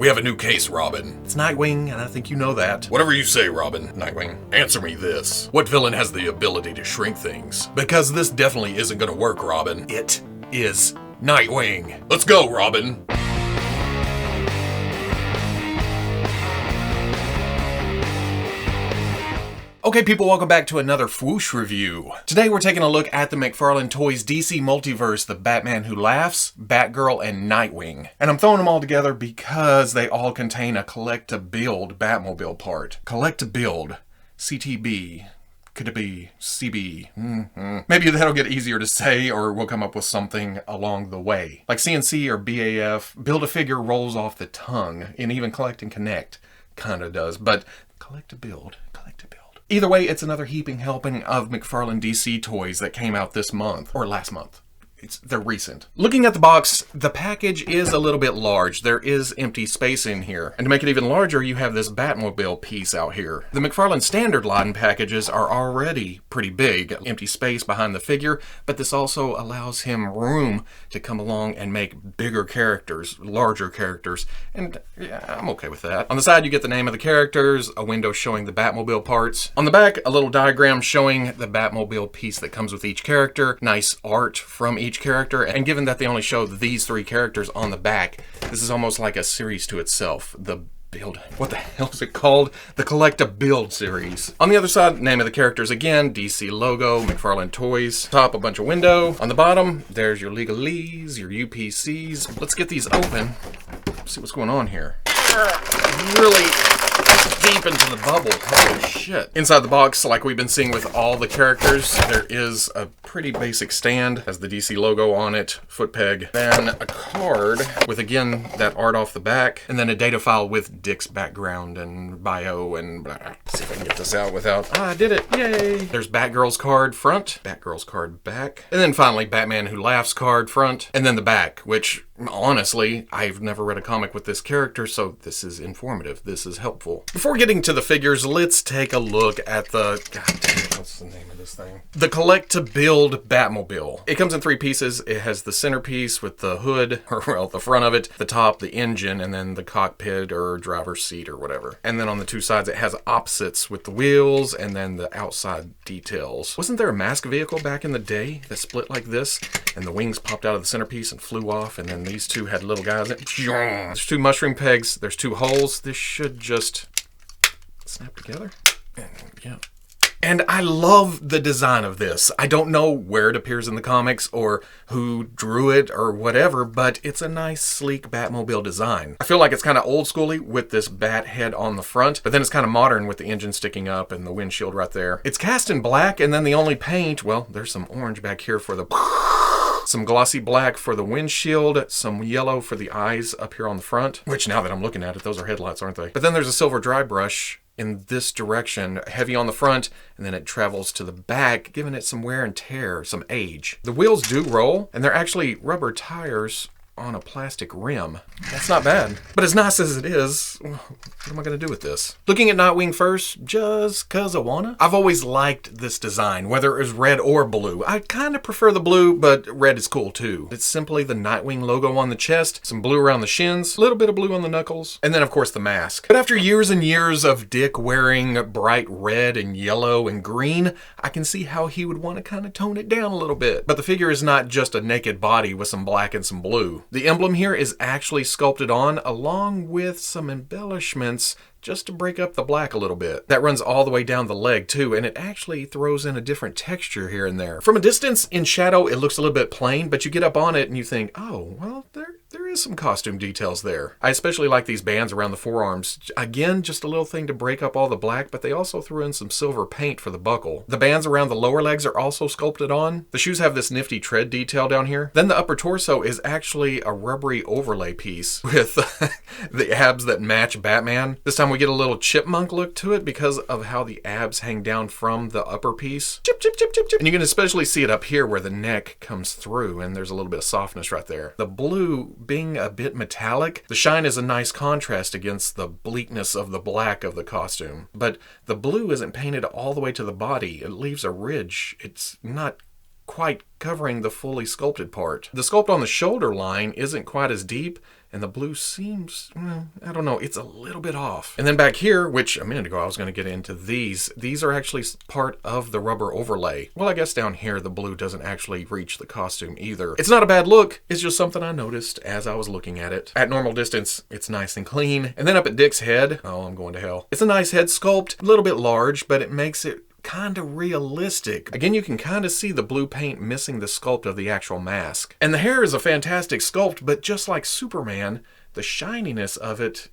We have a new case, Robin. It's Nightwing, and I think you know that. Whatever you say, Robin. Nightwing. Answer me this. What villain has the ability to shrink things? Because this definitely isn't gonna work, Robin. It is Nightwing. Let's go, Robin. Okay, people, welcome back to another Fwoosh review. Today we're taking a look at the McFarlane Toys DC Multiverse, the Batman Who Laughs, Batgirl, and Nightwing. And I'm throwing them all together because they all contain a collect-to-build Batmobile part. Collect-to-build. CTB. Could it be CB? Maybe that'll get easier to say, or we'll come up with something along the way. Like CNC or BAF, Build-A-Figure rolls off the tongue, and even Collect and Connect kinda does, but collect-to-build, collect-to-build. Either way, it's another heaping helping of McFarlane DC toys that came out this month, or last month. They're recent. Looking at the box, the package is a little bit large. There is empty space in here. And to make it even larger, you have this Batmobile piece out here. The McFarlane standard line packages are already pretty big. Empty space behind the figure, but this also allows him room to come along and make bigger characters, larger characters, and yeah, I'm okay with that. On the side, you get the name of the characters, a window showing the Batmobile parts. On the back, a little diagram showing the Batmobile piece that comes with each character. Nice art from each character, and given that they only show these three characters on the back, this is almost like a series to itself. The build, what the hell is it called? The Collect-to-Build series. On the other side, name of the characters again, DC logo, McFarlane Toys. Top, a bunch of window. On the bottom, there's your legalese, your UPCs. Let's get these open. See what's going on here. Really deep into the bubble. Holy shit. Inside the box, like we've been seeing with all the characters, there is a pretty basic stand. Has the DC logo on it, foot peg, then a card with, again, that art off the back, and then a data file with Dick's background and bio and blah. Let's see if I can get this out without... I did it. Yay. There's Batgirl's card front, Batgirl's card back, and then finally Batman Who Laughs card front, and then the back, which honestly, I've never read a comic with this character, so this is informative. This is helpful. Before getting to the figures, let's take a look at the... God damn it, what's the name of this thing? The Collect-to-Build Batmobile. It comes in three pieces. It has the centerpiece with the hood, or well, the front of it, the top, the engine, and then the cockpit or driver's seat or whatever. And then on the two sides, it has opposites with the wheels and then the outside details. Wasn't there a mask vehicle back in the day that split like this? And the wings popped out of the centerpiece and flew off, and then these two had little guys. There's two mushroom pegs. There's two holes. This should just snap together. And, yeah. And I love the design of this. I don't know where it appears in the comics or who drew it or whatever, but it's a nice, sleek Batmobile design. I feel like it's kind of old schooly with this bat head on the front, but then it's kind of modern with the engine sticking up and the windshield right there. It's cast in black, and then the only paint, well, there's some orange back here for the... Some glossy black for the windshield, some yellow for the eyes up here on the front, which now that I'm looking at it, those are headlights, aren't they? But then there's a silver dry brush in this direction, heavy on the front, and then it travels to the back, giving it some wear and tear, some age. The wheels do roll, and they're actually rubber tires on a plastic rim. That's not bad. But as nice as it is, what am I going to do with this? Looking at Nightwing first, just cause I wanna. I've always liked this design, whether it was red or blue. I kind of prefer the blue, but red is cool too. It's simply the Nightwing logo on the chest, some blue around the shins, a little bit of blue on the knuckles, and then of course the mask. But after years and years of Dick wearing bright red and yellow and green, I can see how he would want to kind of tone it down a little bit. But the figure is not just a naked body with some black and some blue. The emblem here is actually sculpted on, along with some embellishments just to break up the black a little bit. That runs all the way down the leg too, and it actually throws in a different texture here and there. From a distance, in shadow, it looks a little bit plain, but you get up on it and you think, oh, well, there is some costume details there. I especially like these bands around the forearms. Again, just a little thing to break up all the black, but they also threw in some silver paint for the buckle. The bands around the lower legs are also sculpted on. The shoes have this nifty tread detail down here. Then the upper torso is actually a rubbery overlay piece with the abs that match Batman. This time we get a little chipmunk look to it because of how the abs hang down from the upper piece. Chip, chip, chip, chip, chip. And you can especially see it up here where the neck comes through, and there's a little bit of softness right there. The blue being a bit metallic, the shine is a nice contrast against the bleakness of the black of the costume. But the blue isn't painted all the way to the body. It leaves a ridge. It's not quite covering the fully sculpted part. The sculpt on the shoulder line isn't quite as deep, And the blue seems, I don't know, it's a little bit off. And then back here, which a minute ago I was going to get into these are actually part of the rubber overlay. Well, I guess down here the blue doesn't actually reach the costume either. It's not a bad look, it's just something I noticed as I was looking at it. At normal distance, it's nice and clean. And then up at Dick's head, oh, I'm going to hell. It's a nice head sculpt, a little bit large, but it makes it kind of realistic. Again, you can kind of see the blue paint missing the sculpt of the actual mask. And the hair is a fantastic sculpt, but just like Superman, the shininess of it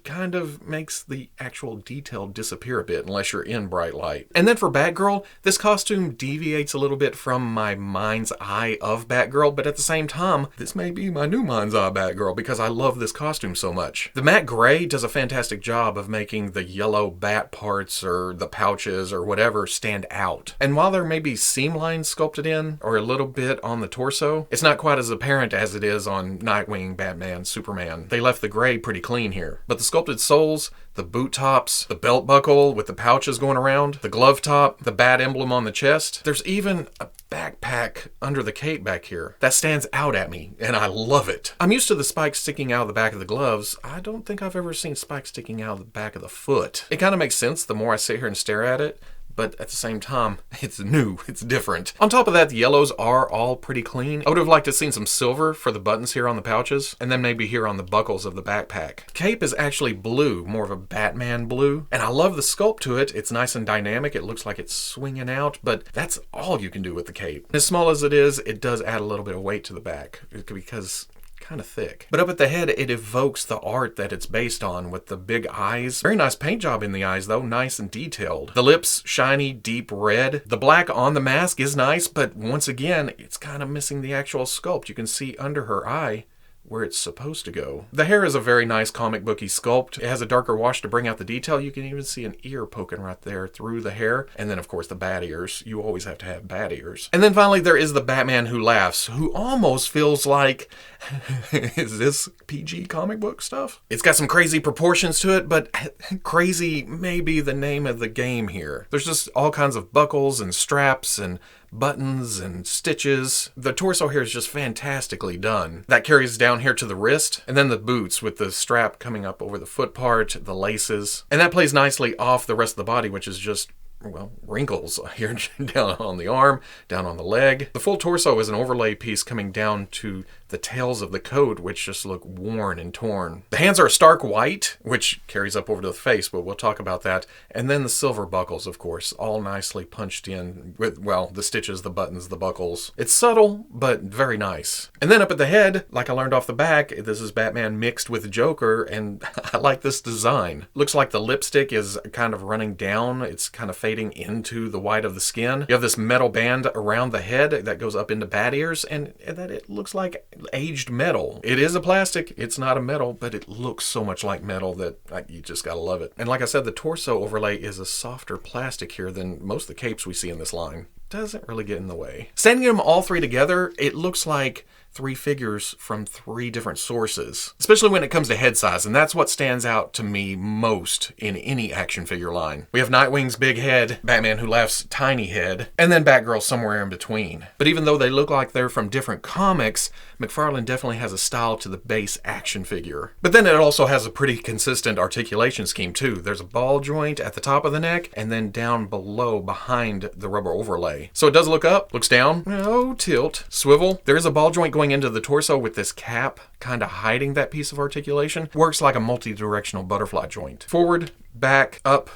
kind of makes the actual detail disappear a bit unless you're in bright light. And then for Batgirl, this costume deviates a little bit from my mind's eye of Batgirl, but at the same time, this may be my new mind's eye Batgirl because I love this costume so much. The matte gray does a fantastic job of making the yellow bat parts or the pouches or whatever stand out. And while there may be seam lines sculpted in or a little bit on the torso, it's not quite as apparent as it is on Nightwing, Batman, Superman. They left the gray pretty clean here. But the sculpted soles, the boot tops, the belt buckle with the pouches going around, the glove top, the bat emblem on the chest. There's even a backpack under the cape back here. That stands out at me, and I love it. I'm used to the spikes sticking out of the back of the gloves. I don't think I've ever seen spikes sticking out of the back of the foot. It kind of makes sense the more I sit here and stare at it. But at the same time, it's new, it's different. On top of that, the yellows are all pretty clean. I would have liked to have seen some silver for the buttons here on the pouches, and then maybe here on the buckles of the backpack. Cape is actually blue, more of a Batman blue, and I love the sculpt to it. It's nice and dynamic. It looks like it's swinging out, but that's all you can do with the cape. As small as it is, it does add a little bit of weight to the back because kind of thick. But up at the head, it evokes the art that it's based on with the big eyes. Very nice paint job in the eyes though, nice and detailed. The lips, shiny, deep red. The black on the mask is nice, but once again, it's kind of missing the actual sculpt. You can see under her eye where it's supposed to go. The hair is a very nice comic booky sculpt. It has a darker wash to bring out the detail. You can even see an ear poking right there through the hair. And then of course the bat ears. You always have to have bat ears. And then finally there is the Batman who laughs, who almost feels like, is this PG comic book stuff? It's got some crazy proportions to it, but crazy may be the name of the game here. There's just all kinds of buckles and straps and buttons and stitches. The torso here is just fantastically done. That carries down here to the wrist, and then the boots with the strap coming up over the foot part, the laces. And that plays nicely off the rest of the body, which is just, well, wrinkles here down on the arm, down on the leg. The full torso is an overlay piece coming down to the tails of the coat, which just look worn and torn. The hands are a stark white, which carries up over to the face, but we'll talk about that. And then the silver buckles, of course, all nicely punched in with, well, the stitches, the buttons, the buckles. It's subtle, but very nice. And then up at the head, like I learned off the back, this is Batman mixed with Joker, and I like this design. Looks like the lipstick is kind of running down. It's kind of fading into the white of the skin. You have this metal band around the head that goes up into bat ears, and that it looks like aged metal. It is a plastic, it's not a metal, but it looks so much like metal that you just gotta love it. And like I said, the torso overlay is a softer plastic here than most of the capes we see in this line. Doesn't really get in the way. Standing them all three together, it looks like three figures from three different sources, especially when it comes to head size, and that's what stands out to me most in any action figure line. We have Nightwing's big head, Batman Who Laughs' tiny head, and then Batgirl somewhere in between. But even though they look like they're from different comics, McFarlane definitely has a style to the base action figure. But then it also has a pretty consistent articulation scheme too. There's a ball joint at the top of the neck, and then down below behind the rubber overlay. So it does look up, looks down, no tilt, swivel. There is a ball joint going into the torso with this cap kind of hiding that piece of articulation. Works like a multi-directional butterfly joint. Forward, back, up,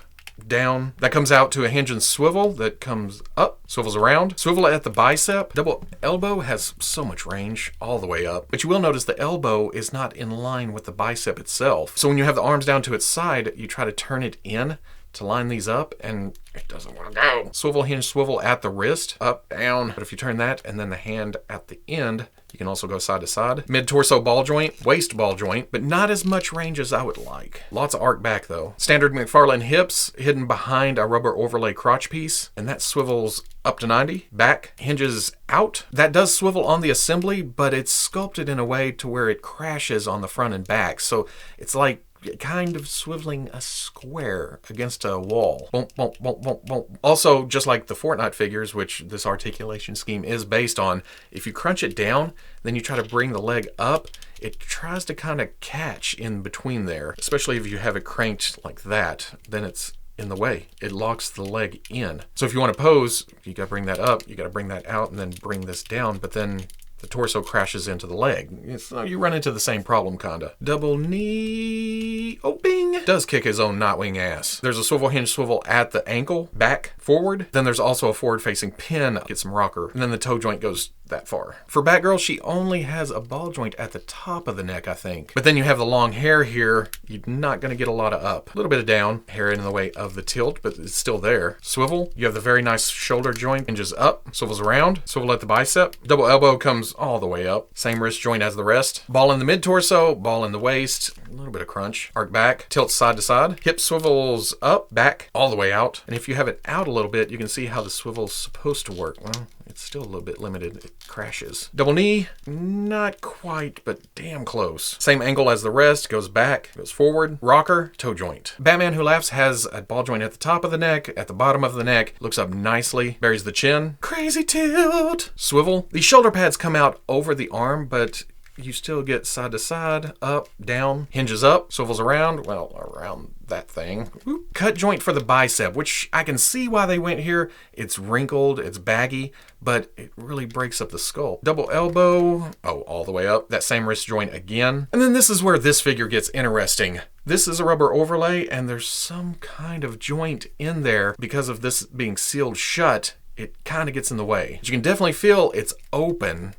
down. That comes out to a hinge and swivel that comes up, swivels around. Swivel at the bicep. Double elbow has so much range all the way up. But you will notice the elbow is not in line with the bicep itself. So when you have the arms down to its side, you try to turn it in to line these up, and it doesn't want to go. Swivel, hinge, swivel at the wrist, up, down. But if you turn that and then the hand at the end, you can also go side to side. Mid-torso ball joint, waist ball joint, but not as much range as I would like. Lots of arc back though. Standard McFarlane hips hidden behind a rubber overlay crotch piece, and that swivels up to 90. Back hinges out. That does swivel on the assembly, but it's sculpted in a way to where it crashes on the front and back. So it's like kind of swiveling a square against a wall. Boom, boom, boom, boom, boom. Also, just like the Fortnite figures, which this articulation scheme is based on, if you crunch it down, then you try to bring the leg up, it tries to kind of catch in between there, especially if you have it cranked like that, then it's in the way. It locks the leg in. So if you want to pose, you got to bring that up, you got to bring that out, and then bring this down, but then the torso crashes into the leg. So you run into the same problem, kinda. Double knee, oh bing, does kick his own Nightwing ass. There's a swivel hinge swivel at the ankle, back, forward. Then there's also a forward facing pin, get some rocker. And then the toe joint goes that far. For Batgirl, she only has a ball joint at the top of the neck, I think. But then you have the long hair here. You're not gonna get a lot of up. A little bit of down, hair in the way of the tilt, but it's still there. Swivel, you have the very nice shoulder joint, hinges up, swivels around, swivel at the bicep. Double elbow comes all the way up. Same wrist joint as the rest. Ball in the mid-torso, ball in the waist, a little bit of crunch. Arc back, tilt side to side. Hip swivels up, back, all the way out. And if you have it out a little bit, you can see how the swivel's supposed to work. Well, it's still a little bit limited. It crashes. Double knee, not quite, but damn close. Same angle as the rest, goes back, goes forward. Rocker, toe joint. Batman Who Laughs has a ball joint at the top of the neck, at the bottom of the neck, looks up nicely, buries the chin. Crazy tilt. Swivel. These shoulder pads come out over the arm, but you still get side to side, up, down, hinges up, swivels around, well, around that thing. Whoop. Cut joint for the bicep, which I can see why they went here. It's wrinkled, it's baggy, but it really breaks up the skull. Double elbow, oh, all the way up. That same wrist joint again. And then this is where this figure gets interesting. This is a rubber overlay, and there's some kind of joint in there. Because of this being sealed shut, it kind of gets in the way. But you can definitely feel it's open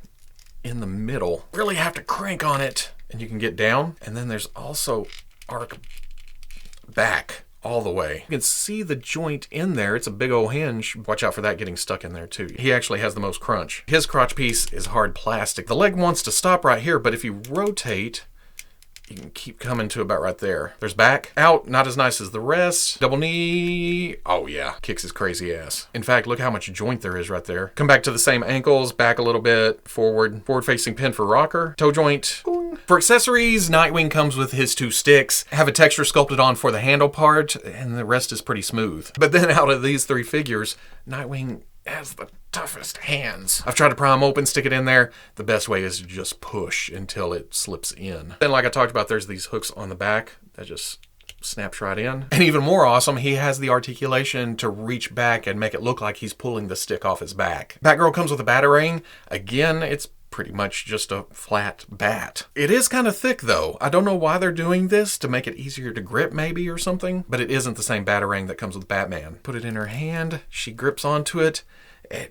in the middle. Really have to crank on it, and you can get down. And then there's also arc back all the way. You can see the joint in there. It's a big old hinge. Watch out for that getting stuck in there too. He actually has the most crunch. His crotch piece is hard plastic. The leg wants to stop right here, but if you rotate, you can keep coming to about right there. There's back, out, not as nice as the rest. Double knee, oh yeah, kicks his crazy ass. In fact, look how much joint there is right there. Come back to the same ankles, back a little bit, forward facing pin for rocker, toe joint. For accessories, Nightwing comes with his 2 sticks, have a texture sculpted on for the handle part, and the rest is pretty smooth. But then out of these 3 figures, Nightwing has the toughest hands. I've tried to pry them open, stick it in there. The best way is to just push until it slips in. Then like I talked about, there's these hooks on the back that just snaps right in. And even more awesome, he has the articulation to reach back and make it look like he's pulling the stick off his back. Batgirl comes with a Batarang. Again, it's pretty much just a flat bat. It is kind of thick though. I don't know why they're doing this, to make it easier to grip maybe or something, but it isn't the same Batarang that comes with Batman. Put it in her hand, she grips onto it. I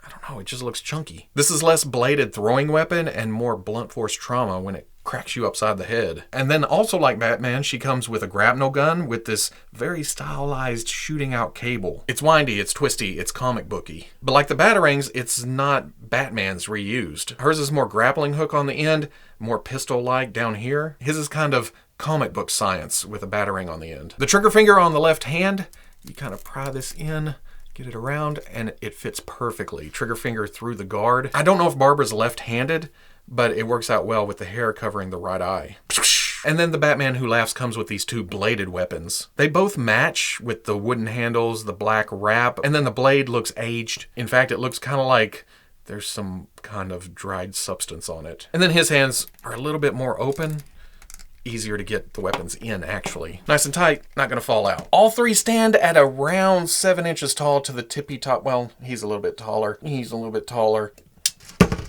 don't know, it just looks chunky. This is less bladed throwing weapon and more blunt force trauma when it cracks you upside the head. And then also like Batman, she comes with a grapnel gun with this very stylized shooting out cable. It's windy, it's twisty, it's comic booky. But like the Batarangs, it's not Batman's reused. Hers is more grappling hook on the end, more pistol-like down here. His is kind of comic book science with a Batarang on the end. The trigger finger on the left hand, you kind of pry this in, get it around, and it fits perfectly. Trigger finger through the guard. I don't know if Barbara's left-handed, but it works out well with the hair covering the right eye. And then the Batman Who Laughs comes with these 2 bladed weapons. They both match with the wooden handles, the black wrap, and then the blade looks aged. In fact, it looks kind of like there's some kind of dried substance on it. And then his hands are a little bit more open. Easier to get the weapons in, actually. Nice and tight, not gonna fall out. All 3 stand at around 7 inches tall to the tippy top. Well, he's a little bit taller. He's a little bit taller.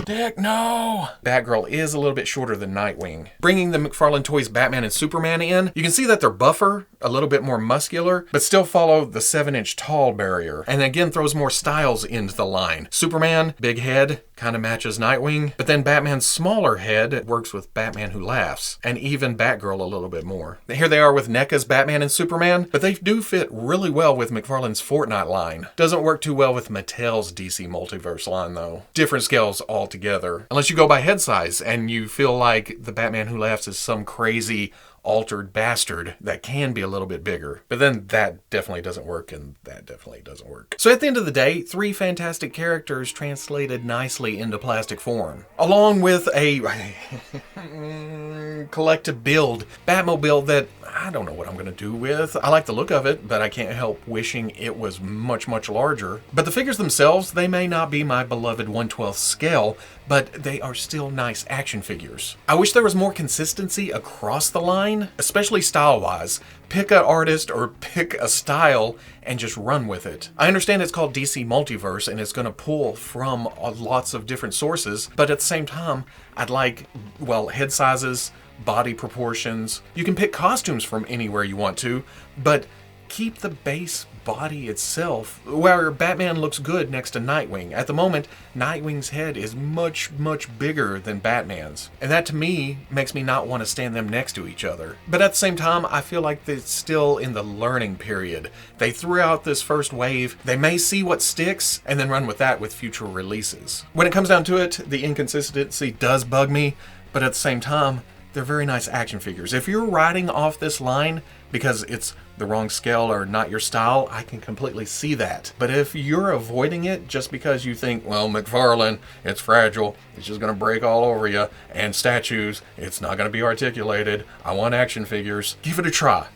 Dick, no! Batgirl is a little bit shorter than Nightwing. Bringing the McFarlane Toys Batman and Superman in, you can see that they're buffer, a little bit more muscular, but still follow the 7-inch tall barrier. And again, throws more styles into the line. Superman, big head, kind of matches Nightwing, but then Batman's smaller head works with Batman Who Laughs, and even Batgirl a little bit more. Here they are with NECA's Batman and Superman, but they do fit really well with McFarlane's Fortnite line. Doesn't work too well with Mattel's DC Multiverse line though. Different scales altogether. Unless you go by head size and you feel like the Batman Who Laughs is some crazy altered bastard that can be a little bit bigger. But then that definitely doesn't work, and that definitely doesn't work. So at the end of the day, 3 fantastic characters translated nicely into plastic form, along with a collective build Batmobile that I don't know what I'm going to do with. I like the look of it, but I can't help wishing it was much, much larger. But the figures themselves, they may not be my beloved 1/12 scale, but they are still nice action figures. I wish there was more consistency across the line, especially style-wise. Pick an artist or pick a style and just run with it. I understand it's called DC Multiverse and it's going to pull from lots of different sources, but at the same time, I'd like, well, head sizes, body proportions. You can pick costumes from anywhere you want to, but keep the base body itself, where Batman looks good next to Nightwing. At the moment, Nightwing's head is much, much bigger than Batman's. And that to me makes me not want to stand them next to each other. But at the same time, I feel like they're still in the learning period. They threw out this first wave. They may see what sticks and then run with that with future releases. When it comes down to it, the inconsistency does bug me, but at the same time, they're very nice action figures. If you're riding off this line because it's the wrong scale or not your style, I can completely see that. But if you're avoiding it just because you think, well, McFarlane, it's fragile, it's just going to break all over you, and statues, it's not going to be articulated, I want action figures, give it a try.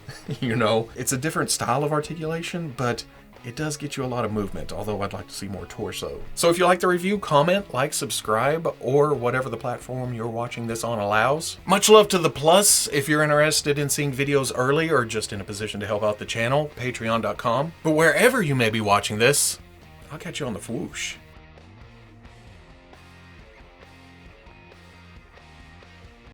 You know, it's a different style of articulation, but it does get you a lot of movement, although I'd like to see more torso. So if you like the review, comment, like, subscribe, or whatever the platform you're watching this on allows. Much love to the Plus. If you're interested in seeing videos early or just in a position to help out the channel, patreon.com. But wherever you may be watching this, I'll catch you on the Fwoosh.